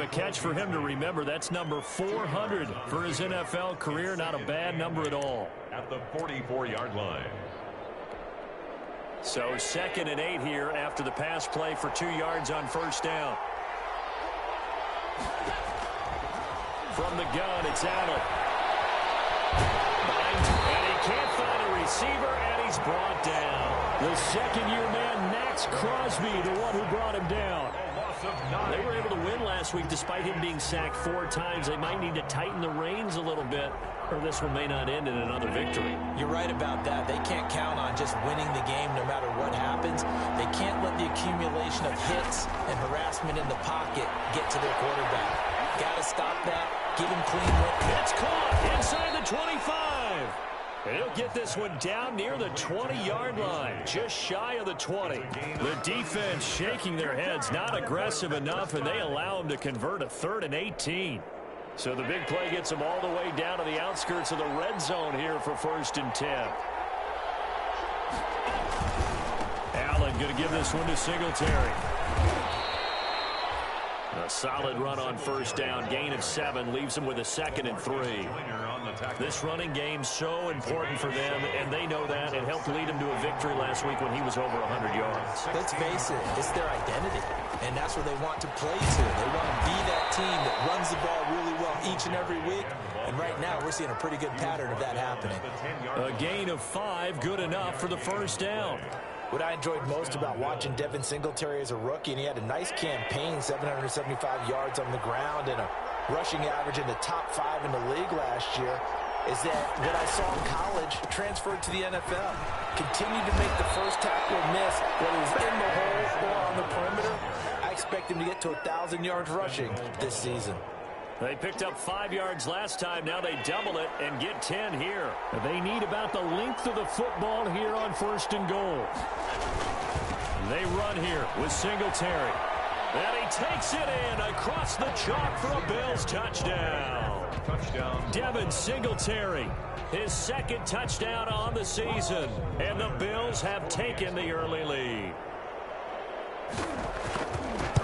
A catch for him to remember. That's number 400 for his NFL career. Not a bad number at all. At the 44-yard line. So 2nd and 8 here after the pass play for 2 yards on first down. From the gun, it's Allen. And he can't find a receiver, and he's brought down. The second-year man, Max Crosby, the one who brought him down. They were able to win last week despite him being sacked 4 times. They might need to tighten the reins a little bit, or this one may not end in another victory. You're right about that. They can't count on just winning the game no matter what happens. They can't let the accumulation of hits and harassment in the pocket get to their quarterback. Got to stop that. Give him clean work. It's caught inside the 25. And he'll get this one down near the 20-yard line, just shy of the 20. The defense shaking their heads, not aggressive enough, and they allow him to convert a 3rd and 18. So the big play gets them all the way down to the outskirts of the red zone here for 1st and 10. Allen going to give this one to Singletary. A solid run on first down. Gain of 7 leaves them with a 2nd and 3. This running game so important for them, and they know that. It helped lead them to a victory last week when he was over 100 yards. Let's face it, it's their identity, and that's where they want to play to. They want to be that team that runs the ball really well each and every week, and right now we're seeing a pretty good pattern of that happening. A gain of 5, good enough for the first down. What I enjoyed most about watching Devin Singletary as a rookie, and he had a nice campaign, 775 yards on the ground and a rushing average in the top 5 in the league last year, is that what I saw in college transferred to the NFL. Continued to make the first tackle miss, whether it was in the hole or on the perimeter. I expect him to get to 1,000 yards rushing this season. They picked up 5 yards last time. Now they double it and get 10 here. They need about the length of the football here on 1st and goal. They run here with Singletary. And he takes it in across the chalk for a Bills touchdown. Devin Singletary, his 2nd touchdown on the season. And the Bills have taken the early lead.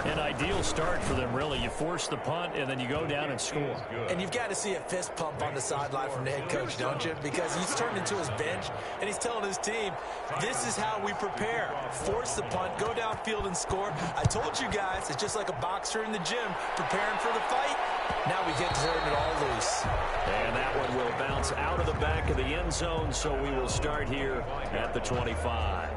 An ideal start for them, really. You force the punt, and then you go down and score. And you've got to see a fist pump on the sideline from the head coach, don't you? Because he's turned into his bench, and he's telling his team, this is how we prepare. Force the punt, go downfield and score. I told you guys, it's just like a boxer in the gym preparing for the fight. Now we get to turn it all loose. And that one will bounce out of the back of the end zone, so we will start here at the 25.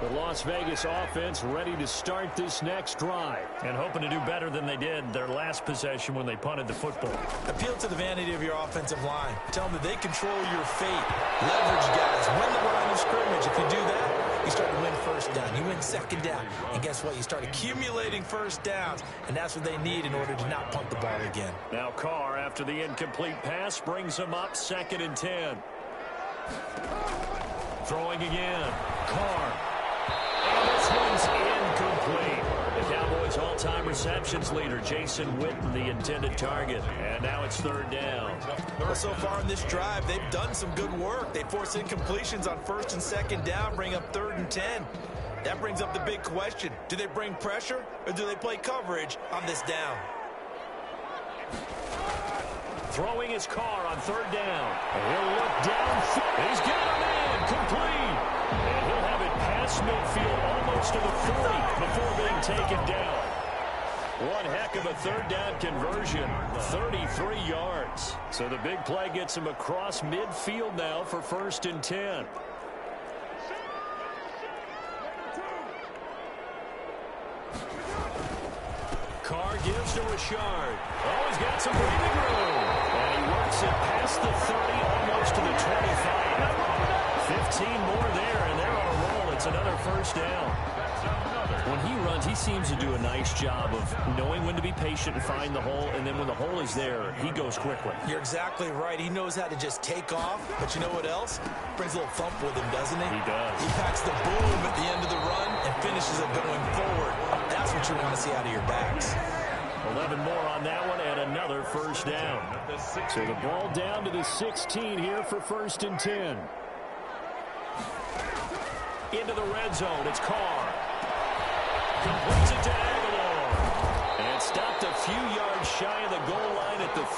The Las Vegas offense ready to start this next drive and hoping to do better than they did their last possession when they punted the football. Appeal to the vanity of your offensive line. Tell them that they control your fate. Leverage guys. Win the line of scrimmage. If you do that, you start to win first down. You win second down. And guess what? You start accumulating first downs. And that's what they need in order to not punt the ball again. Now Carr, after the incomplete pass, brings them up 2nd and 10. Throwing again. Carr. And this one's incomplete. The Cowboys' all-time receptions leader, Jason Witten, the intended target. And now it's 3rd down. Well, so far in this drive, they've done some good work. They force incompletions on 1st and 2nd down, bring up 3rd and 10. That brings up the big question. Do they bring pressure, or do they play coverage on this down? Throwing his Carr on 3rd down. And he'll look down. He's got him in. Complete. And he'll have it past midfield almost to the 40 before being taken down. One heck of a 3rd down conversion. 33 yards. So the big play gets him across midfield now for 1st and 10. Carr gives to Richard. Oh, he's got some breathing room. And he works it past the 30, almost to the 25. 15 more there, and they're on a roll. It's another 1st down. When he runs, he seems to do a nice job of knowing when to be patient and find the hole, and then when the hole is there, he goes quickly. You're exactly right. He knows how to just take off, but you know what else? Brings a little thump with him, doesn't he? He does. He packs the boom at the end of the run and finishes it going forward. That's what you want to see out of your backs. 11 more on that one, and another 1st down. So the ball down to the 16 here for 1st and 10. Into the red zone, it's Carr. Completes it to Aguilar.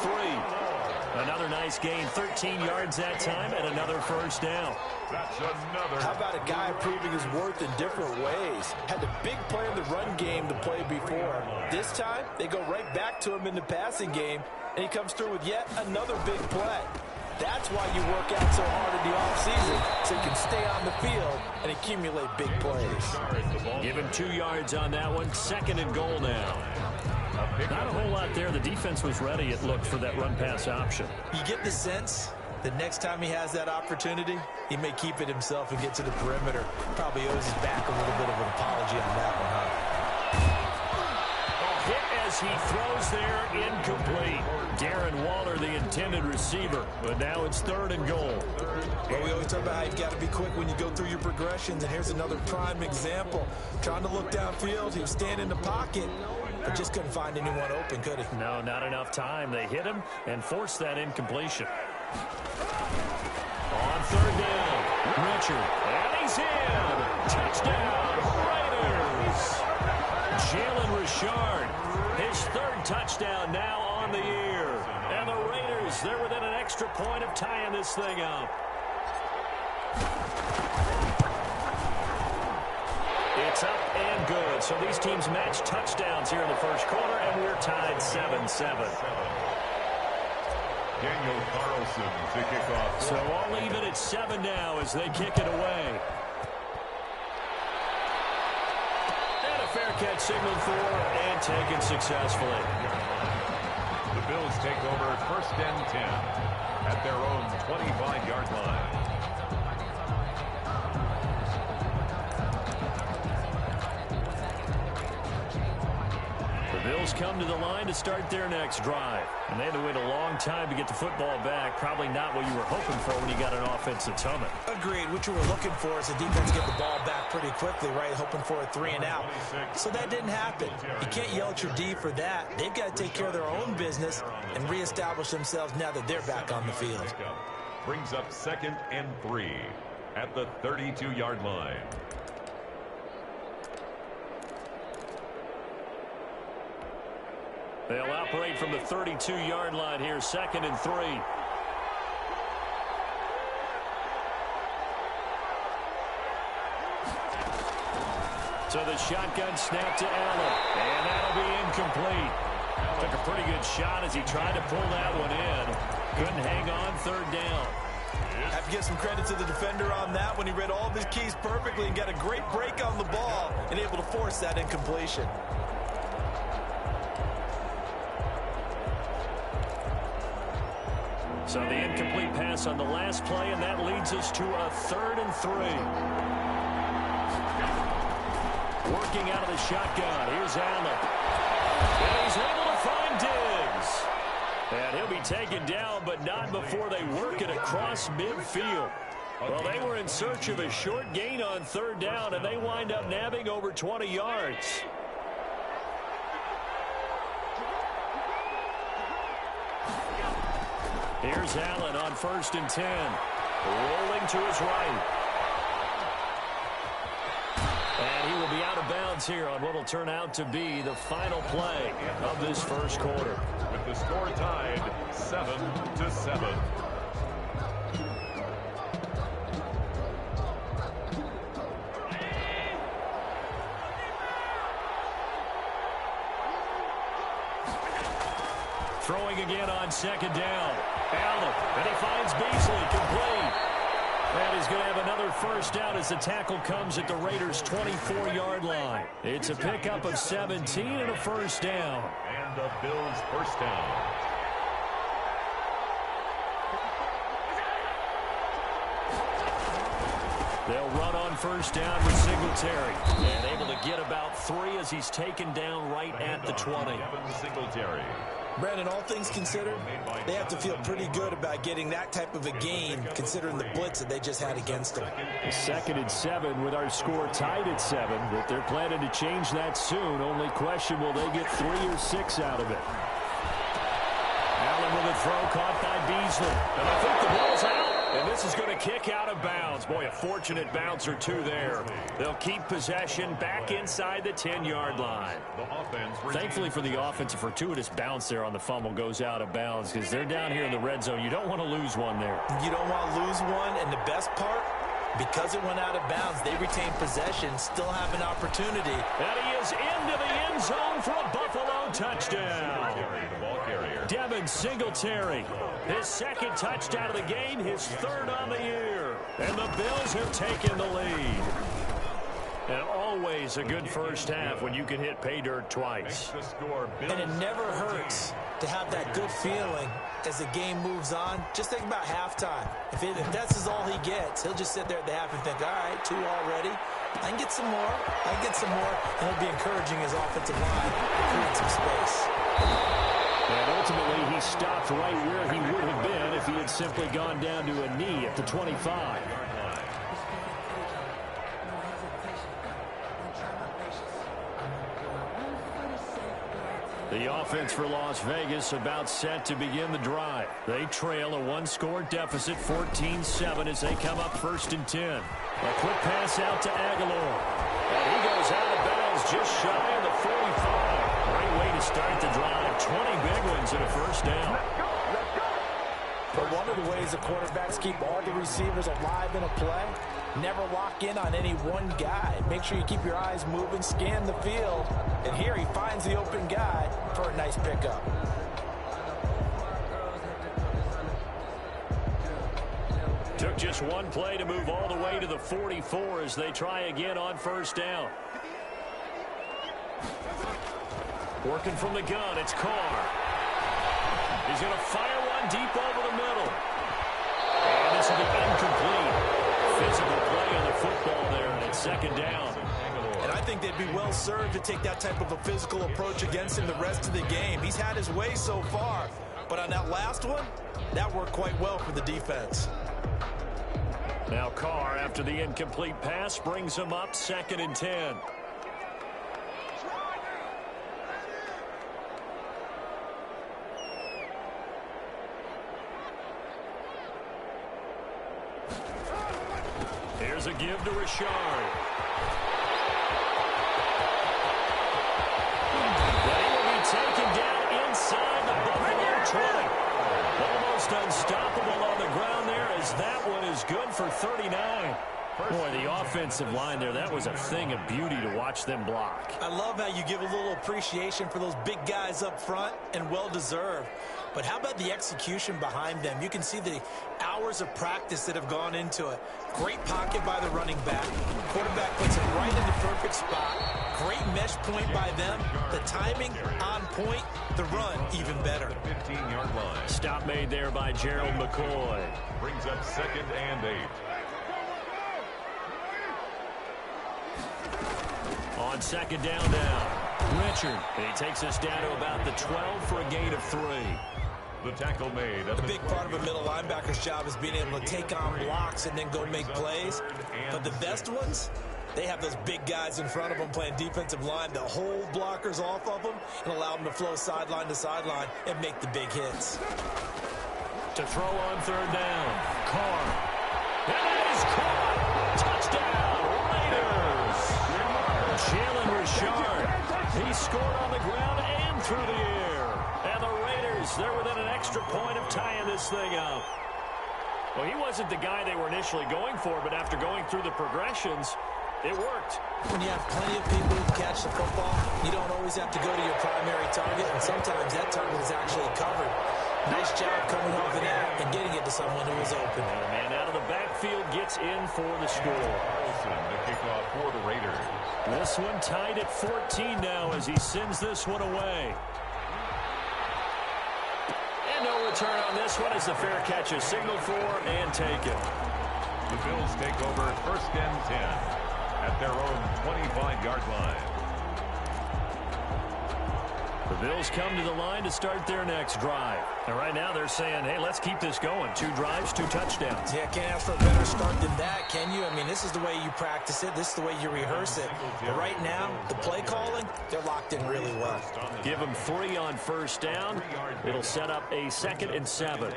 3. Another nice gain, 13 yards that time, and another first down. That's another. How about a guy proving his worth in different ways? Had the big play in the run game to play before. This time, they go right back to him in the passing game, and he comes through with yet another big play. That's why you work out so hard in the offseason, so you can stay on the field and accumulate big plays. Give him 2 yards on that one. 2nd and goal now. Not a whole lot there. The defense was ready, it looked, for that run-pass option. You get the sense that next time he has that opportunity, he may keep it himself and get to the perimeter. Probably owes his back a little bit of an apology on that one, huh? Hit as he throws there, incomplete. Darren Waller, the intended receiver, but now it's 3rd and goal. Well, we always talk about how you've got to be quick when you go through your progressions, and here's another prime example. Trying to look downfield, he was standing in the pocket, but just couldn't find anyone open, could he? No, not enough time. They hit him and forced that incompletion. On 3rd down, Richard, and he's in. Touchdown, Raiders. Jalen Richard, his 3rd touchdown now on the year. And the Raiders, they're within an extra point of tying this thing up. It's up and good. So these teams match touchdowns here in the first quarter, and we're tied 7-7. Daniel Carlson to kick off. So all even at 7 now as they kick it away. And a fair catch signaled for and taken successfully. The Bills take over 1st and 10 at their own 25-yard line. Bills come to the line to start their next drive. And they had to wait a long time to get the football back. Probably not what you were hoping for when you got an offense that's humming. Agreed. What you were looking for is the defense get the ball back pretty quickly, right? Hoping for a 3 and out. So that didn't happen. You can't yell at your D for that. They've got to take care of their own business and reestablish themselves now that they're back on the field. Brings up 2nd and 3 at the 32-yard line. They'll operate from the 32-yard line here, 2nd and 3. So the shotgun snap to Allen, and that'll be incomplete. Took a pretty good shot as he tried to pull that one in. Couldn't hang on, 3rd down. Have to give some credit to the defender on that when he read all of his keys perfectly and got a great break on the ball and able to force that incompletion. So the incomplete pass on the last play, and that leads us to a 3rd and 3. Working out of the shotgun. Here's Allen. And he's able to find Diggs. And he'll be taken down, but not before they work it across midfield. Well, they were in search of a short gain on 3rd down, and they wind up nabbing over 20 yards. Here's Allen on 1st and 10. Rolling to his right. And he will be out of bounds here on what will turn out to be the final play of this first quarter. With the score tied 7-7. Throwing again on 2nd down. Allen, and he finds Beasley, complete. And he's going to have another first down as the tackle comes at the Raiders' 24-yard line. It's a pickup of 17 and a first down. And the Bills' first down. They'll run on first down with Singletary. And able to get about 3 as he's taken down right at the 20. Singletary. Brandon, all things considered, they have to feel pretty good about getting that type of a gain, considering the blitz that they just had against them. 2nd and 7 with our score tied at 7, but they're planning to change that soon. Only question, will they get 3 or 6 out of it? Allen with a throw caught by Beasley. And I think the ball's out. And this is going to kick out of bounds. Boy, a fortunate bounce or two there. They'll keep possession back inside the 10-yard line. Thankfully for the offense, a fortuitous bounce there on the fumble goes out of bounds because they're down here in the red zone. You don't want to lose one there. You don't want to lose one, and the best part, because it went out of bounds, they retain possession, still have an opportunity. And he is into the end zone for a Buffalo touchdown. Devin Singletary, his second touchdown of the game, his third on the year. And the Bills have taken the lead. And always a good first half when you can hit pay dirt twice. And it never hurts to have that good feeling as the game moves on. Just think about halftime. If that's all he gets, he'll just sit there at the half and think, all right, 2 already. I can get some more. I can get some more. And he'll be encouraging his offensive line to create some space. And ultimately, he stopped right where he would have been if he had simply gone down to a knee at the 25. The offense for Las Vegas about set to begin the drive. They trail a one-score deficit, 14-7, as they come up 1st and 10. A quick pass out to Aguilar. And he goes out of bounds just shy of the 45. Great way to start the drive. 20 big ones and a first down. But one of the ways the quarterbacks keep all the receivers alive in a play, never lock in on any one guy. Make sure you keep your eyes moving, scan the field. And here he finds the open guy for a nice pickup. Took just one play to move all the way to the 44 as they try again on first down. Working from the gun, it's Carr. He's going to fire one deep over the middle. And this will be incomplete. Physical play on the football there, and it's 2nd down. And I think they'd be well served to take that type of a physical approach against him the rest of the game. He's had his way so far. But on that last one, that worked quite well for the defense. Now Carr, after the incomplete pass, brings him up 2nd and 10. Here's a give to Richard. He will be taken down inside the Buffalo 20. Almost unstoppable on the ground there as that one is good for 39. Boy, the offensive line there, that was a thing of beauty to watch them block. I love how you give a little appreciation for those big guys up front, and well-deserved. But how about the execution behind them? You can see the hours of practice that have gone into it. Great pocket by the running back. Quarterback puts it right in the perfect spot. Great mesh point by them. The timing on point. The run even better. 15-yard line. Stop made there by Gerald McCoy. Brings up 2nd and 8. On 2nd down now, Richard. And he takes us down to about the 12 for a gain of 3. The tackle made. A big part of a middle linebacker's job is being able to take on blocks and then go make plays. But the best ones, they have those big guys in front of them playing defensive line to hold blockers off of them and allow them to flow sideline to sideline and make the big hits. To throw on 3rd down, Carr. And that is caught. Touchdown, Raiders. Jalen Richard. He scored on the ground and through the air. And the Raiders, they're within an extra point of tying this thing up. Well, he wasn't the guy they were initially going for, but after going through the progressions, it worked. When you have plenty of people who catch the football, you don't always have to go to your primary target, and sometimes that target is actually covered. Nice job coming off of that and getting it to someone who was open. And the man out of the backfield gets in for the score. The kickoff for the Raiders. This one tied at 14 now as he sends this one away. And no return on this one as the fair catch is signaled for and taken. The Bills take over 1st and 10 at their own 25-yard line. The Bills come to the line to start their next drive. And right now they're saying, hey, let's keep this going. 2 drives, 2 touchdowns. Yeah, can't ask for a better start than that, can you? I mean, this is the way you practice it. This is the way you rehearse it. But right now, the play calling, they're locked in really well. Give them 3 on 1st down. It'll set up a 2nd and 7.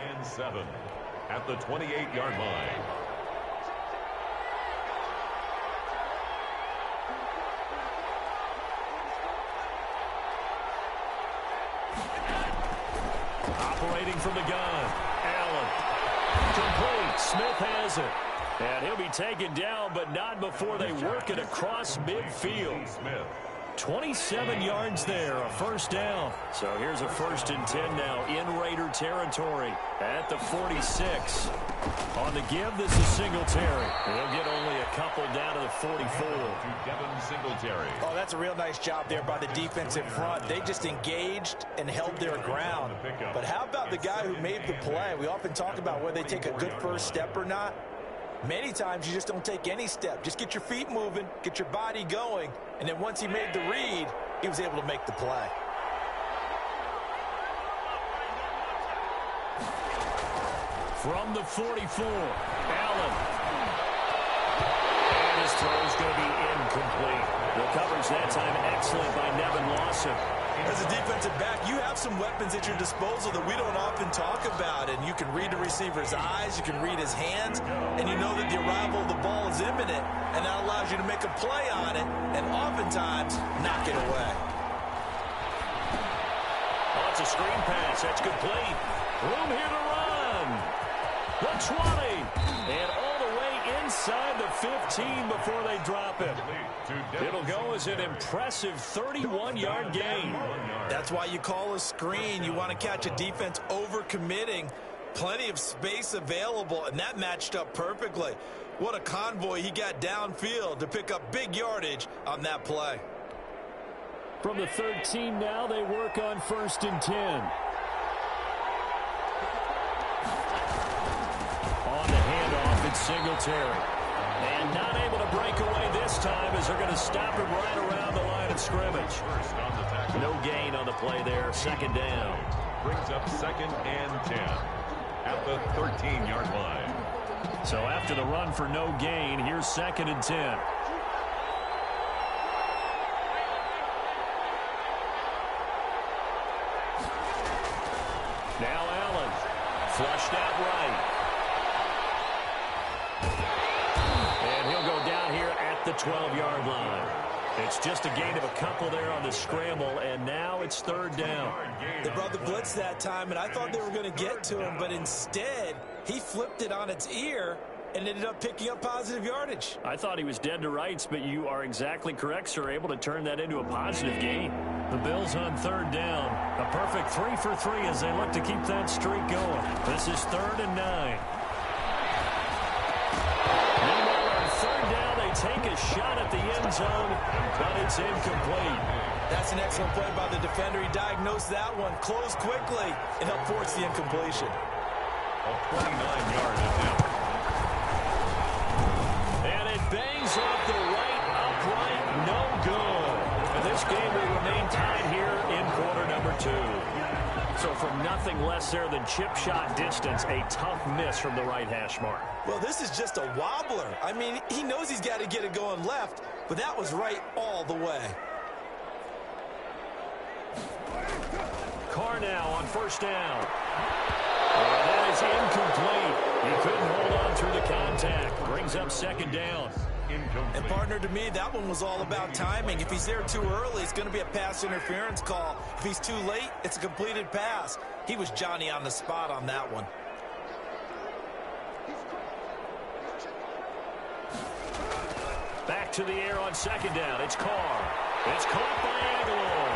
at the 28-yard line. Operating from the gun. Allen. Complete. Smith has it. And he'll be taken down, but not before they work it across midfield. Smith. 27 yards there, a first down. So here's a 1st and 10 now in Raider territory at the 46. On the give, this is Singletary. He'll get only a couple down to the 44. To Devin Singletary. Oh, that's a real nice job there by the defensive front. They just engaged and held their ground. But how about the guy who made the play? We often talk about whether they take a good first step or not. Many times you just don't take any step. Just get your feet moving, get your body going, and then once he made the read, he was able to make the play. From the 44, Allen. And his throw is going to be incomplete. The coverage that time excellent by Nevin Lawson. As a defensive back, you have some weapons at your disposal that we don't often talk about, and you can read the receiver's eyes, you can read his hands, and you know that the arrival of the ball is imminent, and that allows you to make a play on it, and oftentimes knock it away. Oh, it's a screen pass. That's complete. Room here to run. The 20. And all the way inside the 15 before they drop it. It'll go as an impressive 31-yard gain. That's why you call a screen. You want to catch a defense overcommitting. Plenty of space available, and that matched up perfectly. What a convoy he got downfield to pick up big yardage on that play. From the 13 now, they work on 1st and 10. On the handoff, it's Singletary. And not able to break away this time as they're going to stop him right around the line of scrimmage. No gain on the play there, 2nd down. Brings up 2nd and 10 at the 13-yard line. So after the run for no gain, here's 2nd and 10. Now Allen, flushed out right. And he'll go down here at the 12-yard line. It's just a gain of a couple there on the scramble, and now it's 3rd down. They brought the blitz that time, and I thought they were going to get to him, but instead he flipped it on its ear and ended up picking up positive yardage. I thought he was dead to rights, but you are exactly correct, sir, able to turn that into a positive gain. The Bills on 3rd down. A perfect 3 for 3 as they look to keep that streak going. This is 3rd and 9. Meanwhile, on 3rd down, they take a shot at the end zone, but it's incomplete. That's an excellent play by the defender. He diagnosed that one, closed quickly, and helped force the incompletion. A 29-yard attempt. And it bangs off the right upright, no good. And this game will remain tied here in quarter number 2. So from nothing less there than chip shot distance, a tough miss from the right hash mark. Well, this is just a wobbler. I mean, he knows he's got to get it going left, but that was right all the way. Carr now on 1st down. And that is incomplete. He couldn't hold on through the contact. Brings up 2nd down. And partner, to me, that one was all about timing. If he's there too early, it's going to be a pass interference call. If he's too late, it's a completed pass. He was Johnny on the spot on that one. Back to the air on 2nd down. It's Carr. It's caught by Aguilar.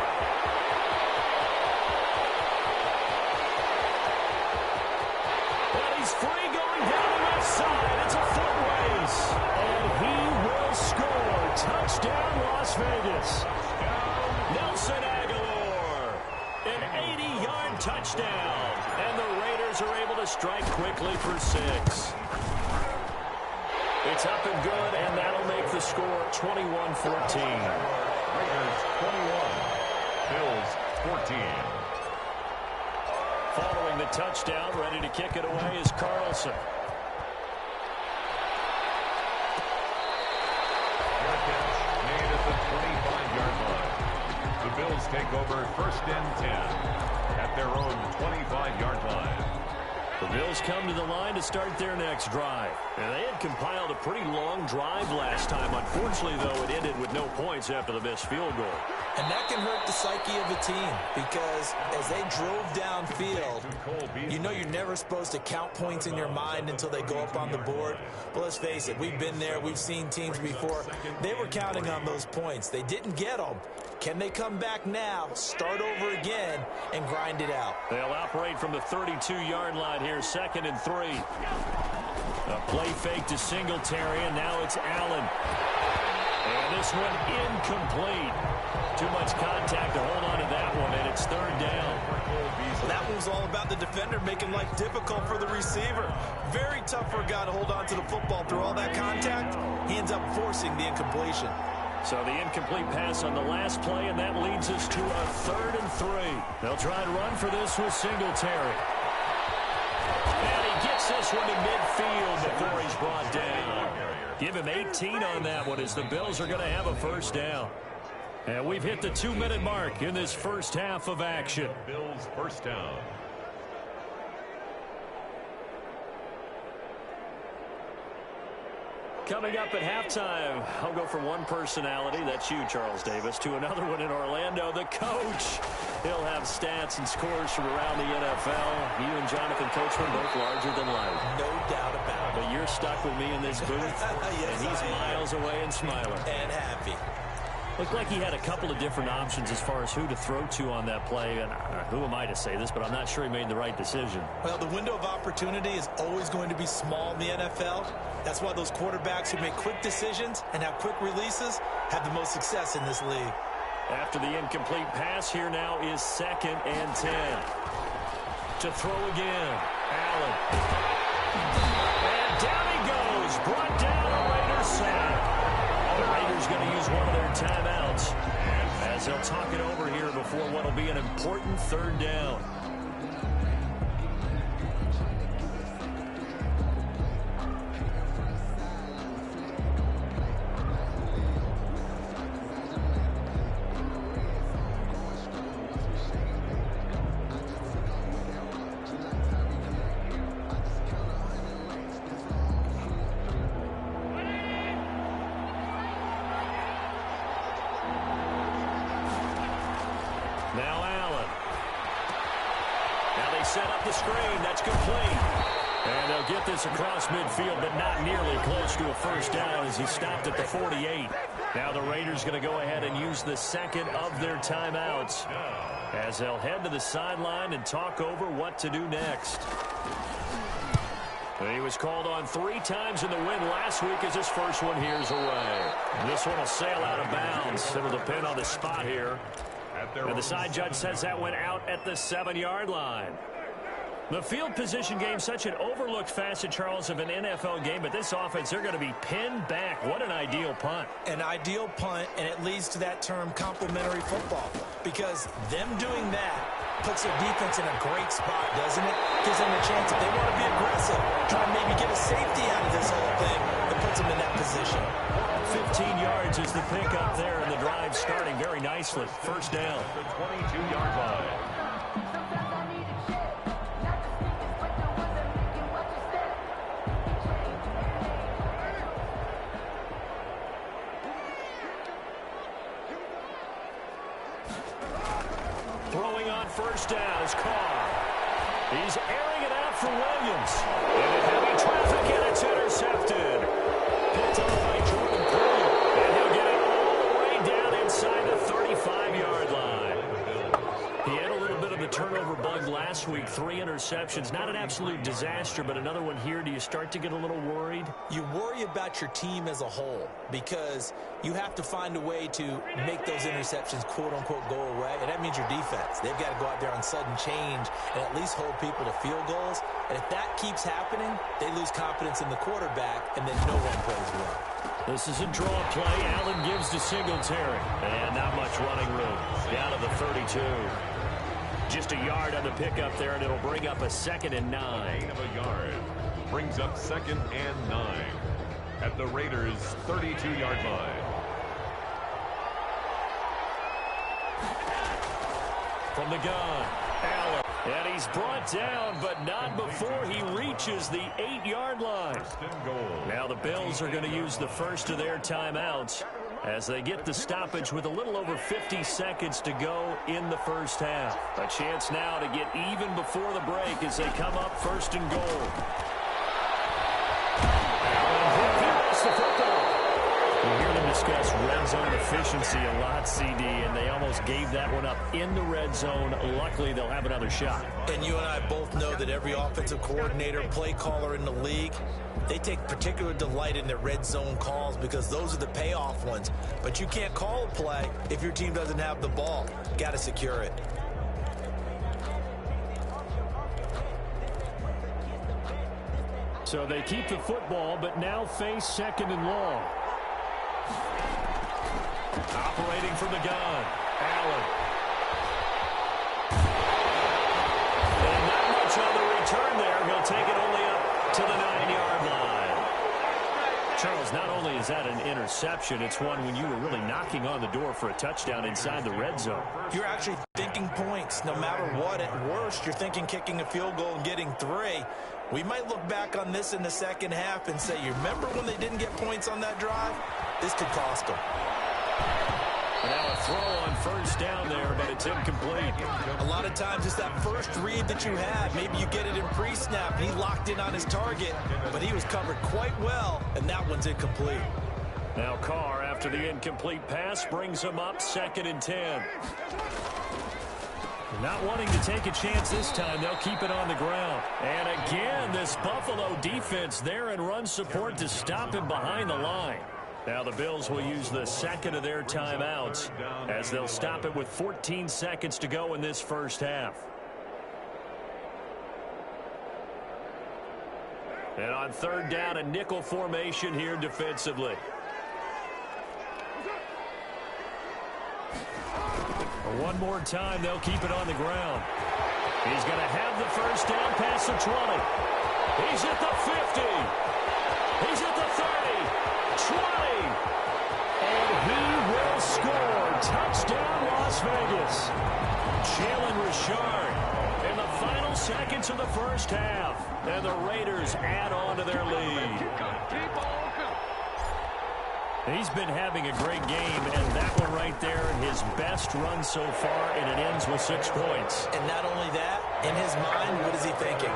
But he's free going down the left side. It's a foot race. And he will score. Touchdown, Las Vegas. Nelson Aguilar. An 80-yard touchdown. And the Raiders are able to strike quickly for 6. It's up and good, and that'll make the score 21-14. Raiders 21, Bills 14. Following the touchdown, ready to kick it away is Carlson. Made at the 25-yard line. The Bills take over 1st and 10 at their own 25-yard line. The Bills come to the line to start their next drive. And they had compiled a pretty long drive last time. Unfortunately, though, it ended with no points after the missed field goal. And that can hurt the psyche of a team because as they drove downfield, you know you're never supposed to count points in your mind until they go up on the board. But let's face it, we've been there. We've seen teams before. They were counting on those points. They didn't get them. Can they come back now, start over again, and grind it out? They'll operate from the 32-yard line here, 2nd and 3. A play fake to Singletary, and now it's Allen. And this one incomplete. Too much contact to hold on to that one, and it's 3rd down. Well, that one's all about the defender making life difficult for the receiver. Very tough for a guy to hold on to the football through all that contact. He ends up forcing the incompletion. So the incomplete pass on the last play, and that leads us to a 3rd and 3. They'll try and run for this with Singletary. And he gets this one to midfield before he's brought down. Give him 18 on that one as the Bills are going to have a 1st down. And we've hit the 2-minute mark in this first half of action. Bills 1st down. Coming up at halftime, I'll go from one personality, that's you, Charles Davis, to another one in Orlando, the coach. He'll have stats and scores from around the NFL. You and Jonathan Coachman both larger than life. No doubt about it. But you're stuck with me in this booth, yes, and he's miles away and smiling. And happy. Looked like he had a couple of different options as far as who to throw to on that play. And who am I to say this, but I'm not sure he made the right decision. Well, the window of opportunity is always going to be small in the NFL. That's why those quarterbacks who make quick decisions and have quick releases have the most success in this league. After the incomplete pass, here now is 2nd and 10. To throw again, Allen. And down he goes, brought down a Raiders sack. The Raiders going to use one of their timeouts as they'll talk it over here before what will be an important 3rd down. Now Allen. Now they set up the screen. That's complete. And they'll get this across midfield, but not nearly close to a 1st down as he stopped at the 48. Now the Raiders going to go ahead and use the 2nd of their timeouts as they'll head to the sideline and talk over what to do next. He was called on 3 times in the win last week as his first one here's away. This one will sail out of bounds. It'll depend on the spot here. And the side judge says that went out at the 7-yard line. The field position game, such an overlooked facet, Charles, of an NFL game, but this offense, they're going to be pinned back. What an ideal punt. An ideal punt, and it leads to that term complementary football, because them doing that puts their defense in a great spot, doesn't it? Gives them a chance if they want to be aggressive, try and maybe get a safety out of this whole thing. It puts them in that position. 15 yards is the pickup there, and the drive starting very nicely. 1st down. The 22-yard line. Throwing on 1st down is Carr. He's airing it out for Williams. And in heavy traffic, and it's intercepted. Picked up by Jordan Poole. And he'll get it all the way down inside the 35-yard line. He had a little bit of a turnover bug last week. 3 interceptions. Not an absolute disaster, but another one here. Do you start to get a little worried? You worry about your team as a whole because you have to find a way to make those interceptions quote-unquote go away, and that means your defense. They've got to go out there on sudden change and at least hold people to field goals. And if that keeps happening, they lose confidence in the quarterback, and then no one plays well. This is a draw play. Allen gives to Singletary. And not much running room. Down to the 32. Just a yard on the pickup there, and it'll bring up a 2nd and 9. Gain of a yard. Brings up 2nd and 9. At the Raiders' 32-yard line. From the gun, Allen. And he's brought down, but not before he reaches the 8-yard line. Now the Bills are going to use the first of their timeouts as they get the stoppage with a little over 50 seconds to go in the first half. A chance now to get even before the break as they come up first and goal. Allen, he lost the football. We hear them discuss red zone efficiency a lot, CD, and they almost gave that one up in the red zone. Luckily, they'll have another shot. And you and I both know that every offensive coordinator, play caller in the league, they take particular delight in their red zone calls because those are the payoff ones. But you can't call a play if your team doesn't have the ball. Got to secure it. So they keep the football, but now face second and long. Operating from the gun, Allen. And not much on the return there. He'll take it only up to the 9-yard line. Charles, not only is that an interception, it's one when you were really knocking on the door for a touchdown inside the red zone. You're actually thinking points no matter what. At worst, you're thinking kicking a field goal and getting 3. We might look back on this in the second half and say, you remember when they didn't get points on that drive? This could cost them. Now a throw on first down there, but it's incomplete. A lot of times it's that first read that you have. Maybe you get it in pre-snap, and he locked in on his target, but he was covered quite well, and that one's incomplete. Now Carr, after the incomplete pass, brings him up 2nd and 10. Not wanting to take a chance this time, they'll keep it on the ground. And again, this Buffalo defense there in run support to stop him behind the line. Now the Bills will use the second of their timeouts as they'll stop it with 14 seconds to go in this first half. And on third down, a nickel formation here defensively. One more time, they'll keep it on the ground. He's going to have the first down past the 20. He's at the 50. He's at the 30. 20. And he will score. Touchdown, Las Vegas. Jalen Richard in the final seconds of the first half. And the Raiders add on to their lead. He's been having a great game, and that one right there, his best run so far, and it ends with 6 points. And not only that, in his mind, what is he thinking?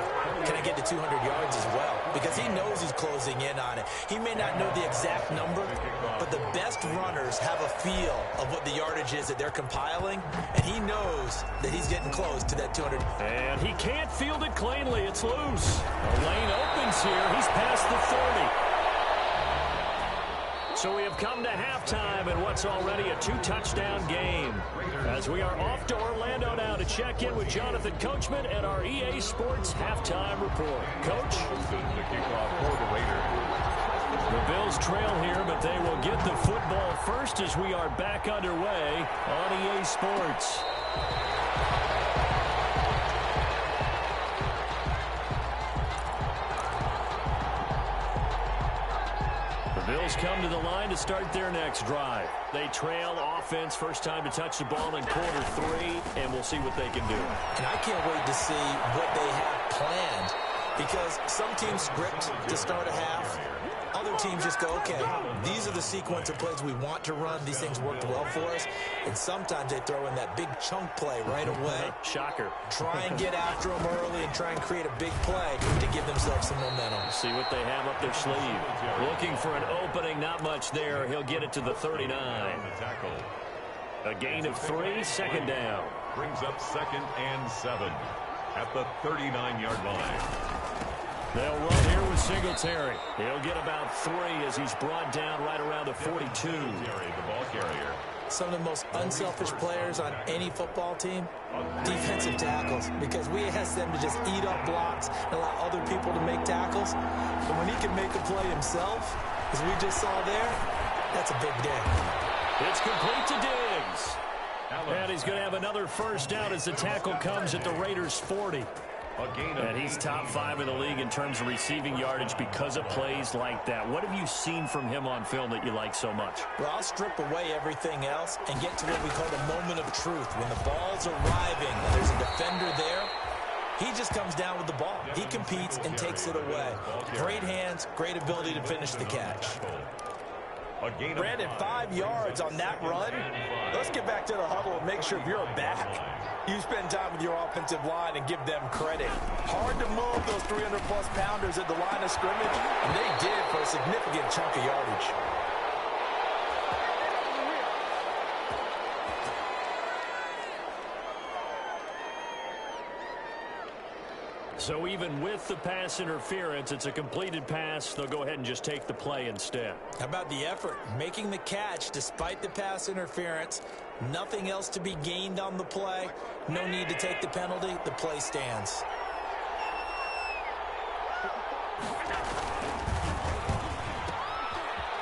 Can I get to 200 yards as well? Because he knows he's closing in on it. He may not know the exact number, but the best runners have a feel of what the yardage is that they're compiling, and he knows that he's getting close to that 200. And he can't field it cleanly. It's loose. The lane opens here. He's past the 30. So we have come to halftime in what's already a 2-touchdown game. As we are off to Orlando now to check in with Jonathan Coachman and our EA Sports halftime report. Coach? The kickoff for the Raiders. The Bills trail here, but they will get the football first as we are back underway on EA Sports. Bills come to the line to start their next drive. They trail offense, first time to touch the ball in quarter 3, and we'll see what they can do. And I can't wait to see what they have planned, because some teams script to start a half. Other teams just go, okay, these are the sequence of plays we want to run. These things worked well for us. And sometimes they throw in that big chunk play right away. Shocker. Try and get after them early and try and create a big play to give themselves some momentum. See what they have up their sleeve. Looking for an opening, not much there. He'll get it to the 39. A gain of 3, second down. Brings up 2nd and 7 at the 39-yard line. They'll run here with Singletary. He'll get about 3 as he's brought down right around the 42. The ball carrier. Some of the most unselfish players on any football team, defensive tackles, because we ask them to just eat up blocks and allow other people to make tackles. But when he can make a play himself, as we just saw there, that's a big day. It's complete to Diggs. And he's going to have another first down as the tackle comes at the Raiders' 40. And he's top 5 in the league in terms of receiving yardage because of plays like that. What have you seen from him on film that you like so much? Well, I'll strip away everything else and get to what we call the moment of truth. When the ball's arriving and there's a defender there, he just comes down with the ball. He competes and takes it away. Great hands, great ability to finish the catch. Brandon, 5 yards on that run. Let's get back to the huddle and make sure if you're a back, you spend time with your offensive line and give them credit. Hard to move those 300-plus pounders at the line of scrimmage, and they did for a significant chunk of yardage. So even with the pass interference, it's a completed pass. They'll go ahead and just take the play instead. How about the effort? Making the catch despite the pass interference. Nothing else to be gained on the play. No need to take the penalty. The play stands.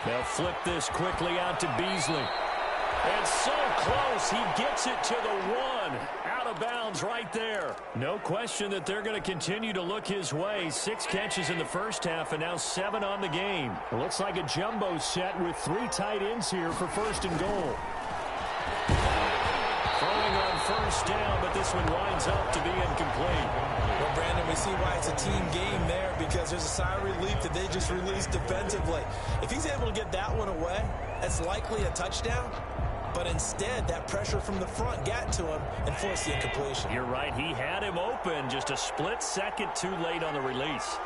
They'll flip this quickly out to Beasley. And so close, he gets it to the 1. Out of bounds right there. No question that they're going to continue to look his way. 6 catches in the first half and now 7 on the game. It looks like a jumbo set with 3 tight ends here for 1st and goal. Throwing on 1st down, but this one winds up to be incomplete. Well, Brandon, we see why it's a team game there because there's a sigh of relief that they just released defensively. If he's able to get that one away, that's likely a touchdown. But instead, that pressure from the front got to him and forced the incompletion. You're right. He had him open just a split second too late on the release.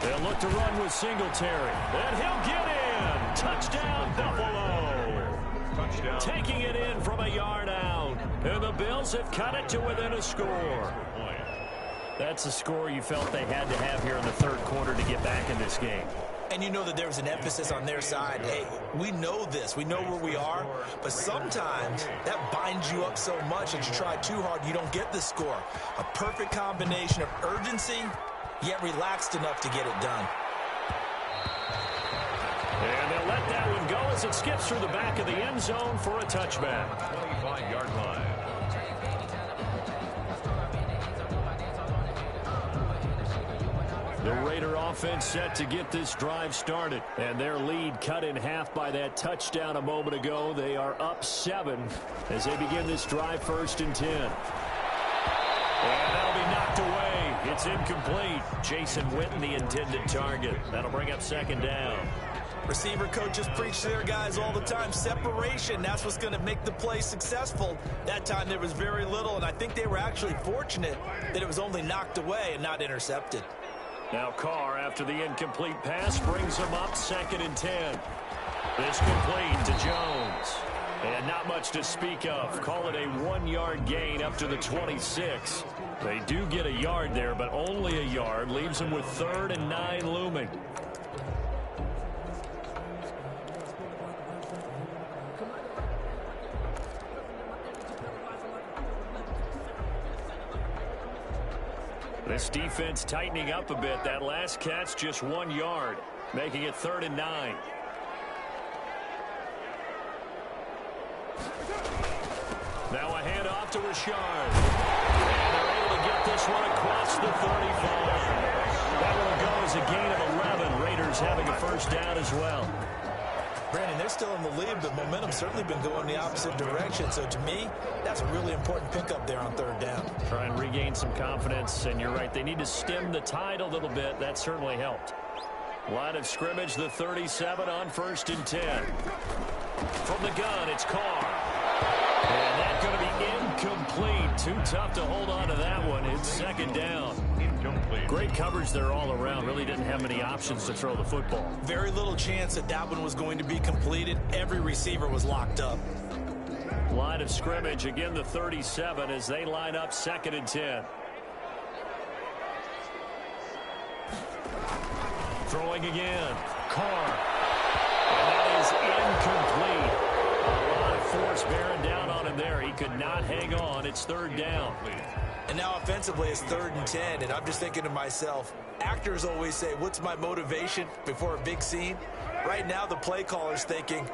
They'll look to run with Singletary. And he'll get in. Touchdown, Buffalo. Touchdown. Taking it in from a yard out. And the Bills have cut it to within a score. That's a score you felt they had to have here in the 3rd quarter to get back in this game. And you know that there was an emphasis on their side. Hey, we know this. We know where we are. But sometimes that binds you up so much that you try too hard, you don't get the score. A perfect combination of urgency, yet relaxed enough to get it done. And they'll let that one go as it skips through the back of the end zone for a touchback. 25-yard line. The Raider offense set to get this drive started. And their lead cut in half by that touchdown a moment ago. They are up 7 as they begin this drive 1st and 10. And that'll be knocked away. It's incomplete. Jason Witten, the intended target. That'll bring up 2nd down. Receiver coaches preach to their guys all the time. Separation, that's what's going to make the play successful. That time there was very little, and I think they were actually fortunate that it was only knocked away and not intercepted. Now Carr, after the incomplete pass, brings him up 2nd and 10. This complete to Jones. And not much to speak of. Call it a 1-yard gain up to the 26. They do get a yard there, but only a yard. Leaves them with 3rd and 9 looming. This defense tightening up a bit. That last catch just 1 yard, making it 3rd and 9. Now a handoff to Richard. And they're able to get this one across the 35. That one will go as a gain of 11. Raiders having a 1st down as well. Brandon, they're still in the lead, but momentum's certainly been going the opposite direction. So to me, that's a really important pickup there on 3rd down. Try and regain some confidence, and you're right. They need to stem the tide a little bit. That certainly helped. Line of scrimmage, the 37 on 1st and 10. From the gun, it's Carr. And that's going to be incomplete. Too tough to hold on to that one. It's 2nd down. Incomplete. Great coverage there all around. Really didn't have many options to throw the football. Very little chance that that one was going to be completed. Every receiver was locked up. Line of scrimmage, again the 37 as they line up 2nd and 10. Throwing again. Carr. And that is incomplete. A lot of force bearing down on him there. He could not hang on. It's 3rd down. And now offensively it's 3rd and 10. And I'm just thinking to myself, actors always say, what's my motivation before a big scene? Right now the play caller's thinking,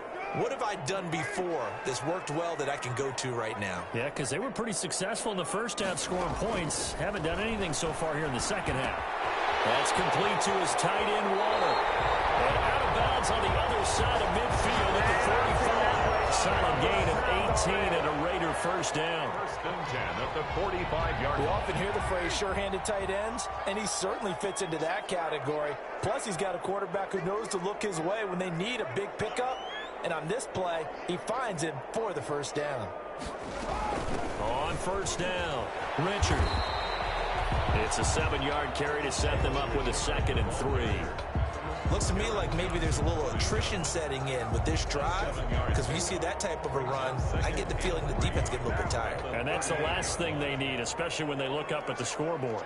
What have I done before that's worked well that I can go to right now? Yeah, because they were pretty successful in the first half scoring points. Haven't done anything so far here in the second half. That's complete to his tight end, Waller. And out of bounds on the other side of midfield at the 45. Solid gain of 18 and a Raider first down. First and 10 at the 45-yard line. We often hear the phrase sure-handed tight ends, and he certainly fits into that category. Plus, he's got a quarterback who knows to look his way when they need a big pickup. And on this play, he finds him for the first down. On first down, Richard. It's a 7-yard carry to set them up with a 2nd and 3. Looks to me like maybe there's a little attrition setting in with this drive, because when you see that type of a run, I get the feeling the defense gets a little bit tired. And that's the last thing they need, especially when they look up at the scoreboard.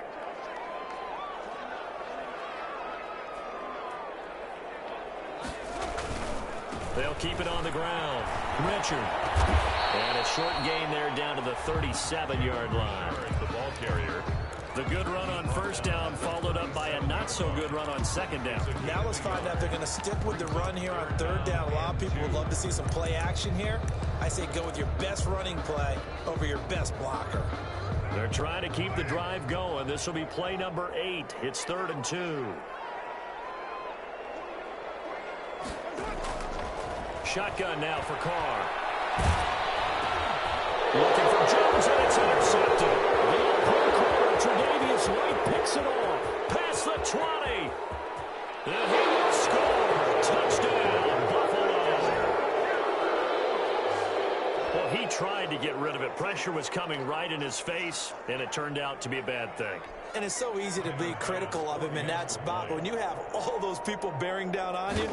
They'll keep it on the ground. Richard. And a short gain there down to the 37-yard line. The ball carrier. The good run on first down followed up by a not-so-good run on second down. Now let's find out if they're going to stick with the run here on third down. A lot of people would love to see some play action here. I say go with your best running play over your best blocker. They're trying to keep the drive going. This will be play number 8. It's 3rd and 2. Shotgun now for Carr. Looking for Jones, and it's intercepted. The open corner, Tre'Davious White picks it off. Past the 20. And he will score. Touchdown, Buffalo. Well, he tried to get rid of it. Pressure was coming right in his face, and it turned out to be a bad thing. And it's so easy to be critical of him in that spot. When you have all those people bearing down on you,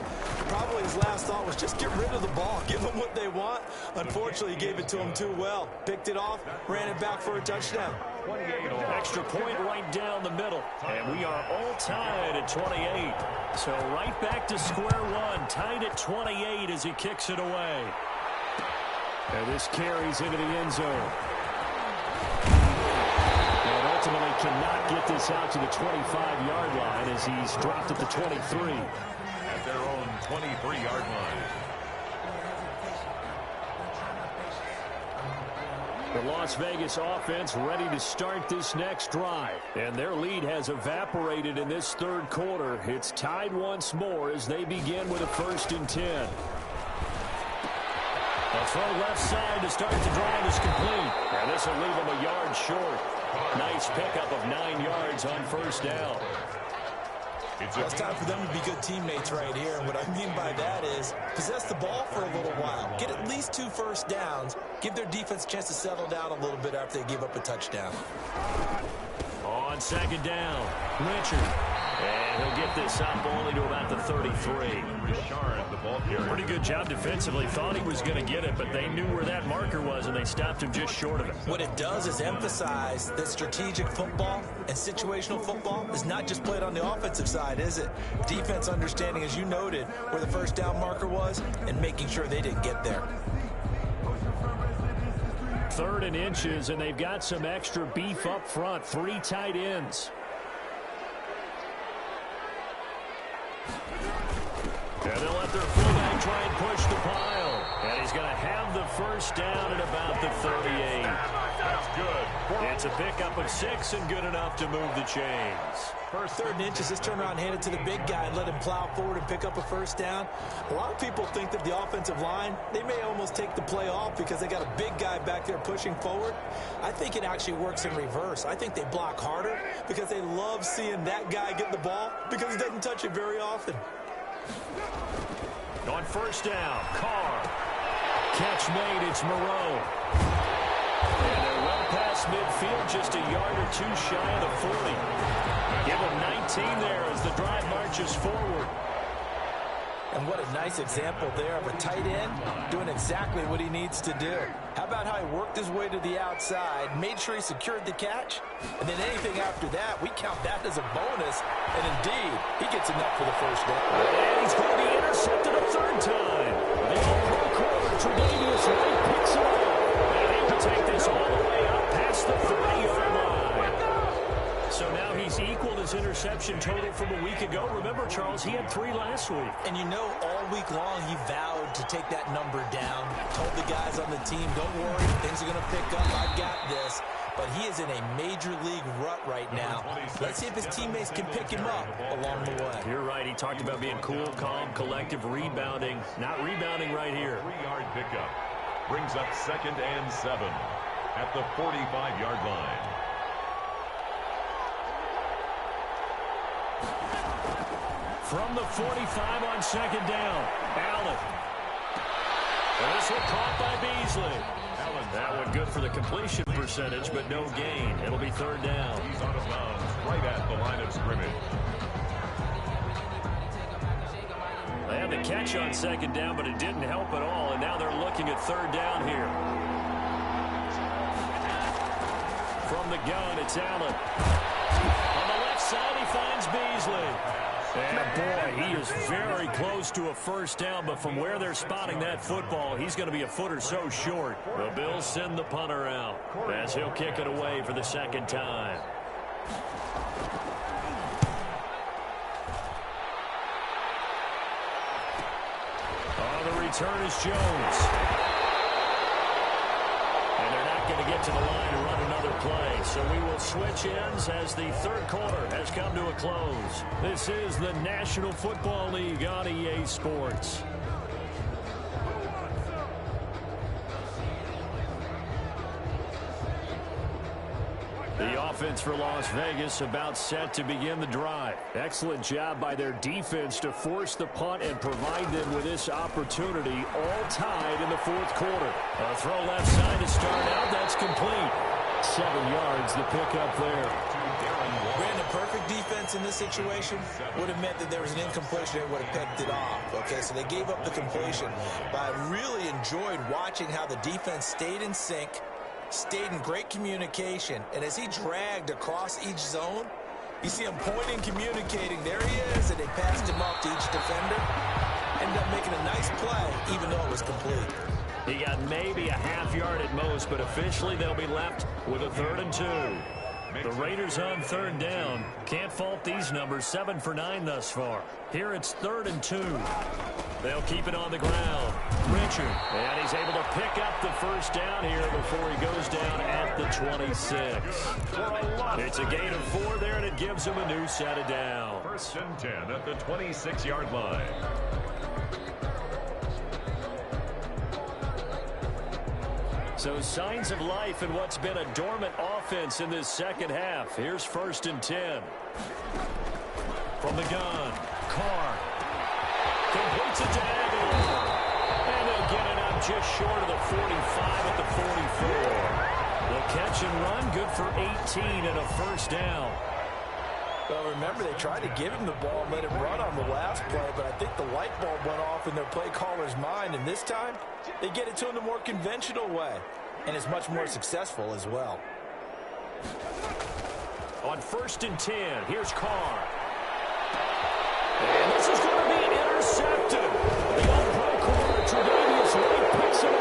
probably his last thought was just get rid of the ball. Give them what they want. Unfortunately, he gave it to them too well. Picked it off, ran it back for a touchdown. Extra point right down the middle. And we are all tied at 28. So right back to square one. Tied at 28 as he kicks it away. And this carries into the end zone. Ultimately cannot get this out to the 25-yard line as he's dropped at the 23. At their own 23-yard line. The Las Vegas offense ready to start this next drive. And their lead has evaporated in this third quarter. It's tied once more as they begin with a 1st and 10. A throw left side to start the drive is complete. And this will leave them a yard short. Nice pickup of 9 yards on first down. It's time for them to be good teammates right here. And what I mean by that is possess the ball for a little while. Get at least 2 first downs. Give their defense a chance to settle down a little bit after they give up a touchdown. On second down, Richard. And he'll get this up only to about the 33. Pretty good job defensively. Thought he was going to get it, but they knew where that marker was, and they stopped him just short of it. What it does is emphasize that strategic football and situational football is not just played on the offensive side, is it? Defense understanding, as you noted, where the first down marker was and making sure they didn't get there. 3rd and inches, and they've got some extra beef up front. 3 tight ends. And they'll let their fullback try and push the pile. And he's going to have the first down at about the 38. That's good. It's a pickup of 6 and good enough to move the chains. First 3rd and inches, just turn around, hand it to the big guy and let him plow forward and pick up a first down. A lot of people think that the offensive line, they may almost take the play off because they got a big guy back there pushing forward. I think it actually works in reverse. I think they block harder because they love seeing that guy get the ball because he doesn't touch it very often. On first down, Carr. Catch made, it's Moreau. And they're well past midfield, just a yard or 2 shy of the 40. Give them 19 there as the drive marches forward. And what a nice example there of a tight end doing exactly what he needs to do. How about how he worked his way to the outside, made sure he secured the catch, and then anything after that, we count that as a bonus. And indeed, he gets enough for the first down. And he's going to be intercepted a 3rd time. The all-pro corner, Tre'Davious White picks it up. And he will take this all the way up past the 30-yard line. So now he's equaled his interception total from a week ago. Remember, Charles, he had 3 last week. And you know, all week long he vowed to take that number down. Told the guys on the team, don't worry, things are going to pick up. I've got this. But he is in a major league rut right now. Let's see if his teammates can pick him up along the way. You're right. He talked about being cool, calm, collective, rebounding. Not rebounding right here. 3-yard pickup. Brings up 2nd and 7 at the 45-yard line. From the 45 on 2nd down, Allen. And this one caught by Beasley. That one good for the completion percentage, but no gain. It'll be 3rd down. He's out of bounds right at the line of scrimmage. They had the catch on 2nd down, but it didn't help at all, and now they're looking at 3rd down here. From the gun, it's Allen. On the left side, he finds Beasley. And boy, he is very close to a 1st down, but from where they're spotting that football, he's going to be a foot or so short. The Bills send the punter out as he'll kick it away for the 2nd time. On the return is Jones. And they're not going to get to the line to run another play. So we will switch ends as the 3rd quarter has come to a close. This is the National Football League on EA Sports. The offense for Las Vegas about set to begin the drive. Excellent job by their defense to force the punt and provide them with this opportunity, all tied in the 4th quarter. A throw left side to start out. That's complete. 7 yards, the pickup there. Brandon, perfect defense in this situation would have meant that there was an incompletion and would have picked it off. Okay, so they gave up the completion. But I really enjoyed watching how the defense stayed in sync, stayed in great communication, and as he dragged across each zone, you see him pointing, communicating. There he is, and they passed him off to each defender. Ended up making a nice play, even though it was complete. He got maybe a half yard at most, but officially they'll be left with a 3rd and 2. The Raiders on 3rd down. Can't fault these numbers. 7 for 9 thus far. Here it's 3rd and 2. They'll keep it on the ground. Richard. And he's able to pick up the 1st down here before he goes down at the 26. It's a gain of 4 there, and it gives him a new set of downs. 1st and 10 at the 26-yard line. So signs of life in what's been a dormant offense in this 2nd half. Here's 1st and 10. From the gun, Carr. Completes it to Aguilar. And they'll get it up just short of the 45 at the 44. The catch and run, good for 18 and a 1st down. Well, remember, they tried to give him the ball and let him run on the last play, but I think the light bulb went off in their play caller's mind, and this time they get it to him the more conventional way, and it's much more successful as well. On 1st and 10, here's Carr. And this is going to be intercepted. The all-pro corner, Tre'Davious White, picks it up.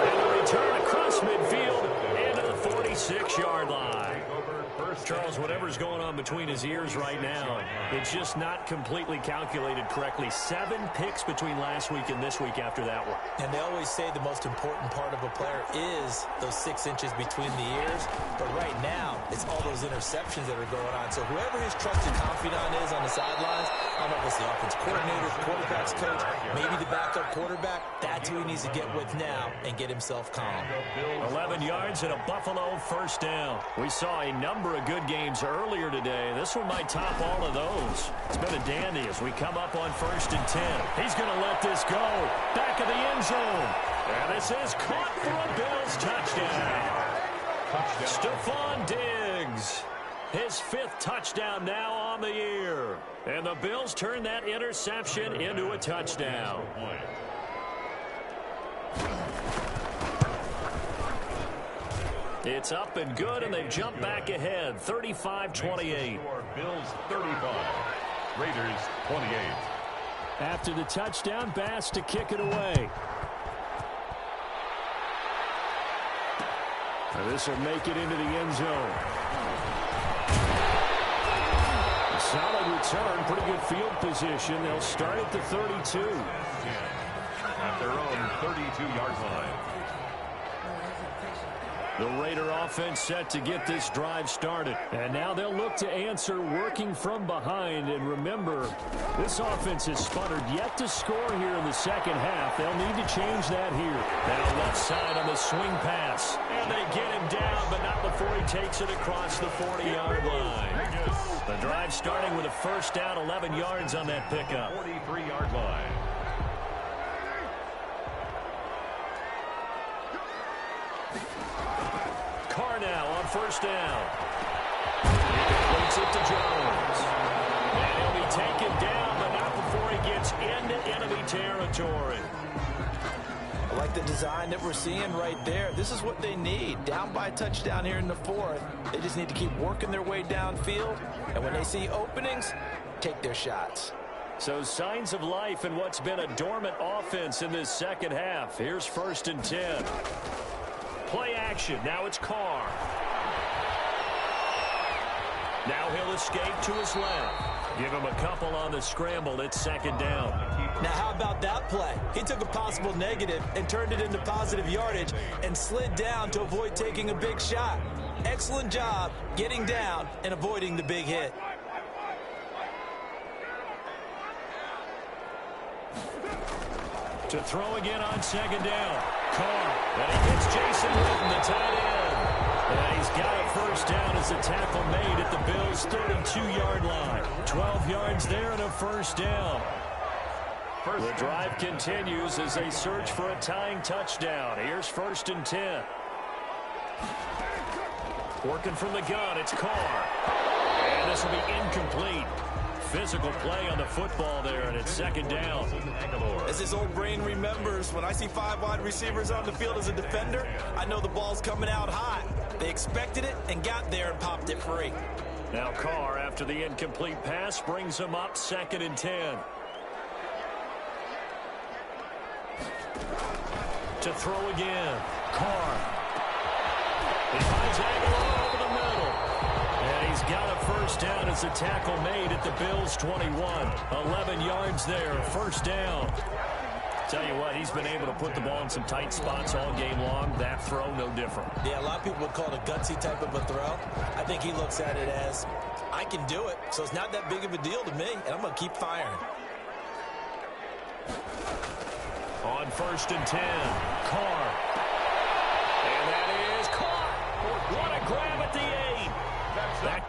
And a return across midfield into the 46-yard line. Charles, whatever's going on between his ears right now, it's just not completely calculated correctly. 7 picks between last week and this week after that one. And they always say the most important part of a player is those 6 inches between the ears. But right now, it's all those interceptions that are going on. So whoever his trusted confidant is on the sidelines, I don't know if it's the offense coordinator, quarterback's coach, maybe the backup quarterback, that's who he needs to get with now and get himself calm. 11 yards and a Buffalo 1st down. We saw a number of good games earlier today. This one might top all of those. It's been a dandy as we come up on 1st and 10. He's going to let this go. Back of the end zone. And this is caught for a Bills touchdown. Stephon Diggs. His 5th touchdown now on the year. And the Bills turn that interception into a touchdown. It's up and good, and they've jumped back ahead, 35-28. Bills 35, Raiders 28. After the touchdown, Bass to kick it away. And this will make it into the end zone. Solid return, pretty good field position. They'll start at the 32. At their own 32-yard line. The Raider offense set to get this drive started. And now they'll look to answer working from behind. And remember, this offense has sputtered yet to score here in the second half. They'll need to change that here. Now left side on the swing pass. And they get him down, but not before he takes it across the 40-yard line. The drive starting with a first down, 11 yards on that pickup. 43-yard line. Carr now on first down. Completes it to Jones. And he'll be taken down, but not before he gets into enemy territory. I like the design that we're seeing right there. This is what they need. Down by a touchdown here in the fourth. They just need to keep working their way downfield. And when they see openings, take their shots. So signs of life in what's been a dormant offense in this second half. Here's 1st and 10. Play action. Now it's Carr. Now he'll escape to his left. Give him a couple on the scramble. It's 2nd down. Now how about that play? He took a possible negative and turned it into positive yardage and slid down to avoid taking a big shot. Excellent job getting down and avoiding the big hit. To throw again on 2nd down. Carr. And he hits Jason Witten, the tight end. And he's got a first down as the tackle made at the Bills' 32-yard line. 12 yards there and a first down. The drive continues as they search for a tying touchdown. Here's 1st and 10. Working from the gun, it's Carr. And this will be incomplete. Physical play on the football there, and it's 2nd down. As his old brain remembers, when I see 5 wide receivers on the field as a defender, I know the ball's coming out hot. They expected it and got there and popped it free. Now Carr, after the incomplete pass, brings him up 2nd and 10. To throw again. Carr. He finds Aguilar over the middle. And he's got a first down as the tackle made at the Bills' 21. 11 yards there, 1st down. Tell you what, he's been able to put the ball in some tight spots all game long. That throw, no different. Yeah, a lot of people would call it a gutsy type of a throw. I think he looks at it as, I can do it, so it's not that big of a deal to me, and I'm going to keep firing. On 1st and 10, Carr. And that is caught. What a grab at the 8. Back.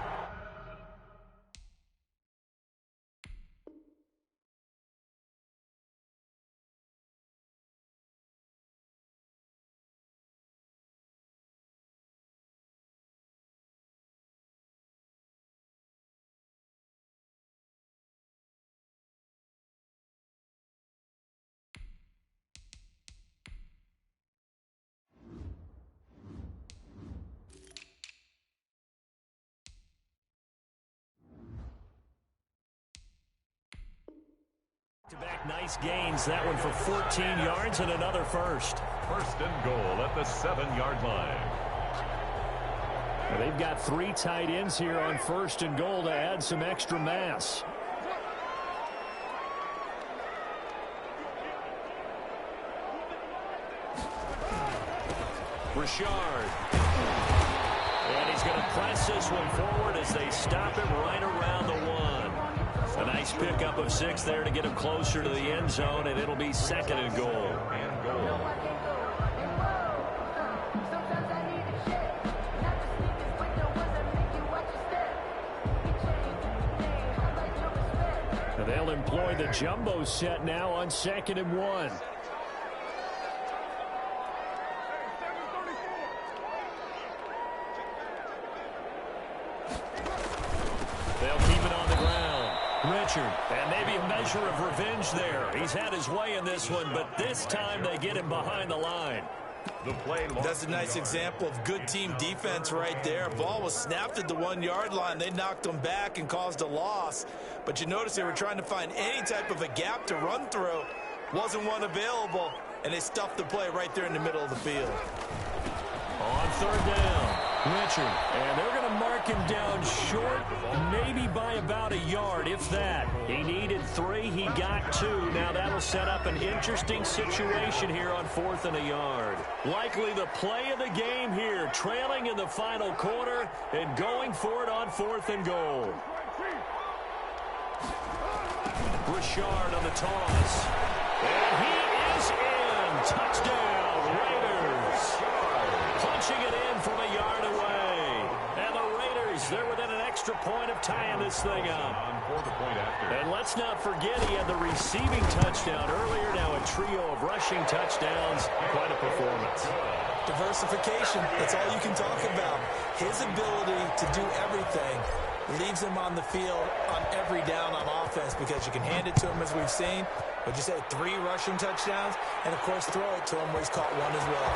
Back, nice gains. That one for 14 yards and another first. 1st and goal at the 7-yard line. Now they've got 3 tight ends here on 1st and goal to add some extra mass. Richard. And he's going to press this one forward as they stop it right around the 1. A nice pickup of 6 there to get him closer to the end zone, and it'll be 2nd and goal. And they'll employ the jumbo set now on 2nd and 1. They'll keep it on the ground. Richard, and maybe a measure of revenge there. He's had his way in this one, but this time they get him behind the line. That's a nice example of good team defense right there. Ball was snapped at the 1-yard line. They knocked them back and caused a loss. But you notice they were trying to find any type of a gap to run through. Wasn't one available, and they stuffed the play right there in the middle of the field. On 3rd down. Richard, and they're going to mark him down short, maybe by about a yard, if that. He needed 3, he got 2. Now that'll set up an interesting situation here on 4th and a yard. Likely the play of the game here, trailing in the final quarter and going for it on 4th and goal. Richard on the toss. And he is in. Touchdown, Raiders. Punching it in from a yard away. And the Raiders, they're within an extra point of tying this thing up. And let's not forget he had the receiving touchdown earlier. Now a trio of rushing touchdowns. Quite a performance. Diversification, that's all you can talk about. His ability to do everything leaves him on the field on every down on offense because you can hand it to him as we've seen. But you said 3 rushing touchdowns, and of course throw it to him where he's caught 1 as well.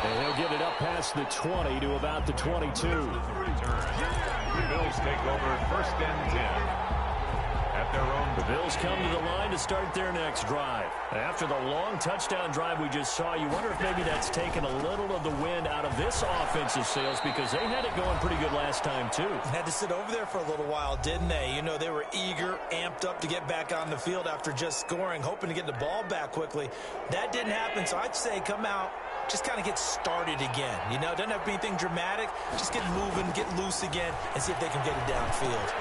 And he'll get it up past the 20 to about the 22. The Bills take over 1st and 10. At their own. The Bills come to the line to start their next drive. After the long touchdown drive we just saw, you wonder if maybe that's taken a little of the wind out of this offensive sails because they had it going pretty good last time too. Had to sit over there for a little while, didn't they? You know, they were eager, amped up to get back on the field after just scoring, hoping to get the ball back quickly. That didn't happen, so I'd say come out, just kind of get started again. You know, doesn't have to be anything dramatic. Just get moving, get loose again, and see if they can get it downfield.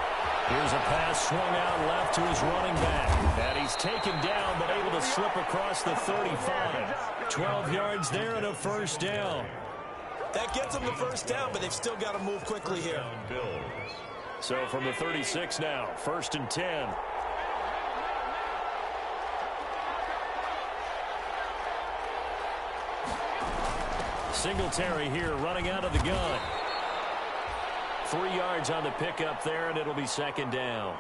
Here's a pass swung out left to his running back. And he's taken down, but able to slip across the 35. 12 yards there and a first down. That gets them the first down, but they've still got to move quickly here. So from the 36 now, 1st and 10. Singletary here running out of the gun. 3 yards on the pickup there, and it'll be 2nd down.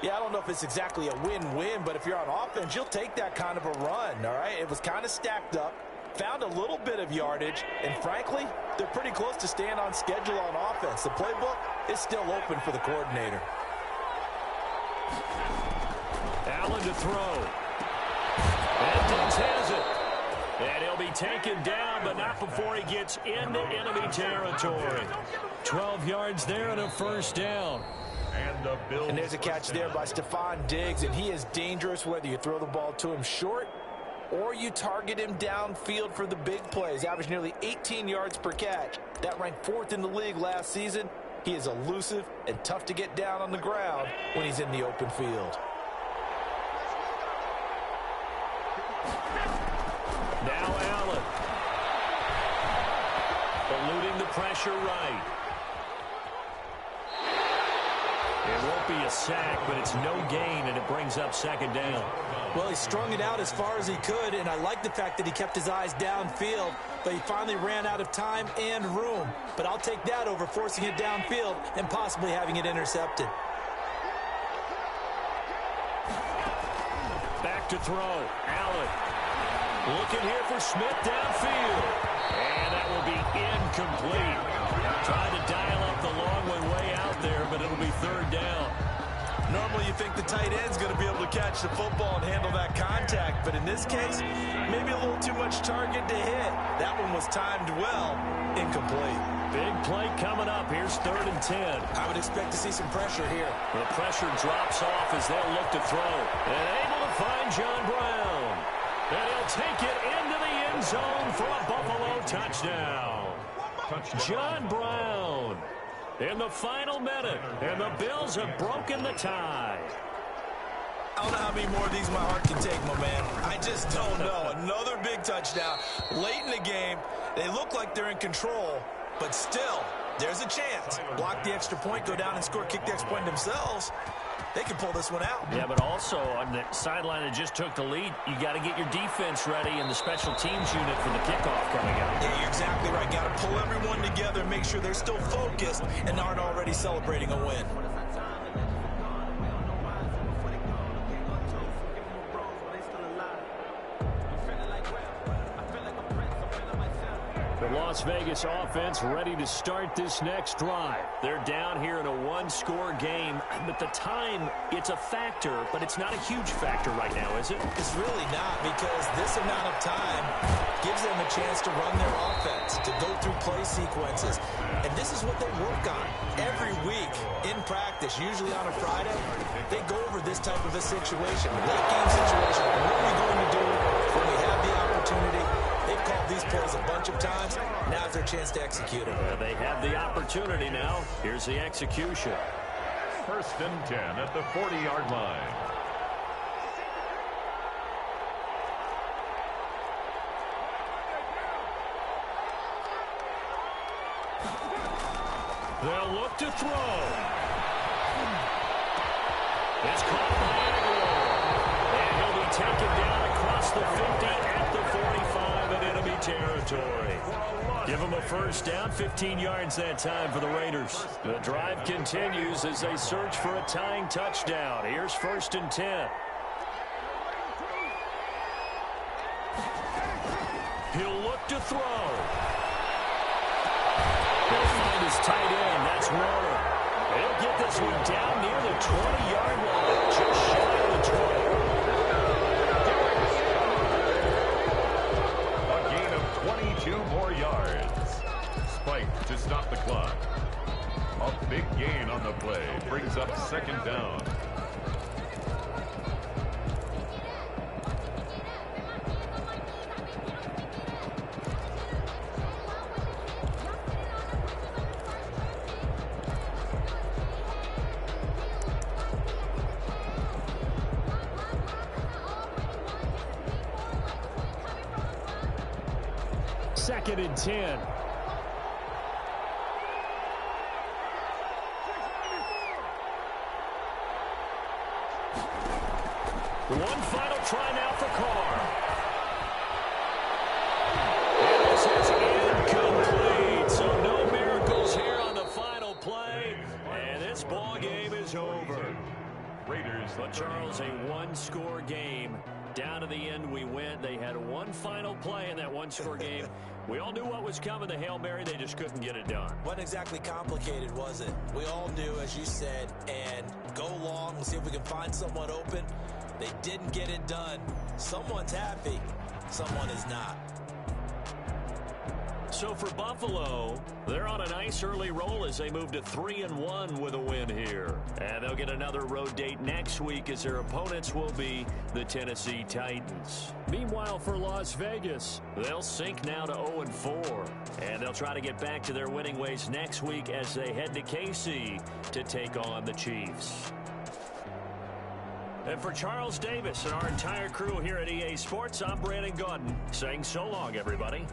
Yeah, I don't know if it's exactly a win-win, but if you're on offense, you'll take that kind of a run, all right? It was kind of stacked up, found a little bit of yardage, and frankly, they're pretty close to staying on schedule on offense. The playbook is still open for the coordinator. Allen to throw. And Diggs has it. And he'll be taken down, but not before he gets into enemy territory. 12 yards there and a first down. And there's a catch there by Stephon Diggs, and he is dangerous whether you throw the ball to him short or you target him downfield for the big plays. Averaged nearly 18 yards per catch. That ranked 4th in the league last season. He is elusive and tough to get down on the ground when he's in the open field. Now Allen. Eluding the pressure right. It won't be a sack, but it's no gain, and it brings up 2nd down. Well, he strung it out as far as he could, and I like the fact that he kept his eyes downfield, but he finally ran out of time and room. But I'll take that over forcing it downfield and possibly having it intercepted. Back to throw. Allen. Looking here for Smith downfield. And that will be incomplete. Trying to dial up the long way out there, but it'll be 3rd down. Normally you think the tight end's going to be able to catch the football and handle that contact, but in this case, maybe a little too much target to hit. That one was timed well, incomplete. Big play coming up. Here's 3rd and 10. I would expect to see some pressure here. The pressure drops off as they'll look to throw. And able to find John Brown. And he'll take it into the end zone for a Buffalo touchdown. John Brown in the final minute, and the Bills have broken the tie. I don't know how many more of these my heart can take, my man. I just don't know. Another big touchdown. Late in the game, they look like they're in control, but still, there's a chance. Block the extra point, go down and score, kick the extra point themselves. They can pull this one out. Yeah, but also on the sideline that just took the lead, you got to get your defense ready and the special teams unit for the kickoff coming up. Yeah, you're exactly right. Got to pull everyone together and make sure they're still focused and aren't already celebrating a win. The Las Vegas offense ready to start this next drive. They're down here in a one-score game, but the time, it's a factor, but it's not a huge factor right now, is it? It's really not, because this amount of time gives them a chance to run their offense, to go through play sequences. And this is what they work on every week in practice, usually on a Friday. They go over this type of a situation, late game situation. What are we going to do when we have the opportunity? They've called these plays a bunch of times. Now's their chance to execute them. They have the opportunity now. Here's the execution. 1st and 10 at the 40-yard line. They'll look to throw. It's caught by Aguilar. And he'll be taken down across the 50 at the 45 in enemy territory. Give them a first down, 15 yards that time for the Raiders. The drive continues as they search for a tying touchdown. Here's 1st and 10. He'll look to throw. He'll find his tight end. That's Warner. He'll get this one down near the 20-yard line, just shy of the 20. A gain of 22 more yards. Spike to stop the clock. A big gain on the play brings up 2nd down. Second and 10. One final try now for Carr. And this is incomplete. So no miracles here on the final play. And this ball game is over. Raiders. But Charles, a one-score game. Down to the end we went. They had one final play in that one-score game. We all knew what was coming, the Hail Mary. They just couldn't get it done. Wasn't exactly complicated, was it? We all knew, as you said, and go long. We'll see if we can find someone open. They didn't get it done. Someone's happy. Someone is not. So for Buffalo, they're on a nice early roll as they move to 3-1 with a win here. And they'll get another road date next week as their opponents will be the Tennessee Titans. Meanwhile, for Las Vegas, they'll sink now to 0-4. And they'll try to get back to their winning ways next week as they head to KC to take on the Chiefs. And for Charles Davis and our entire crew here at EA Sports, I'm Brandon Gaudin saying so long, everybody.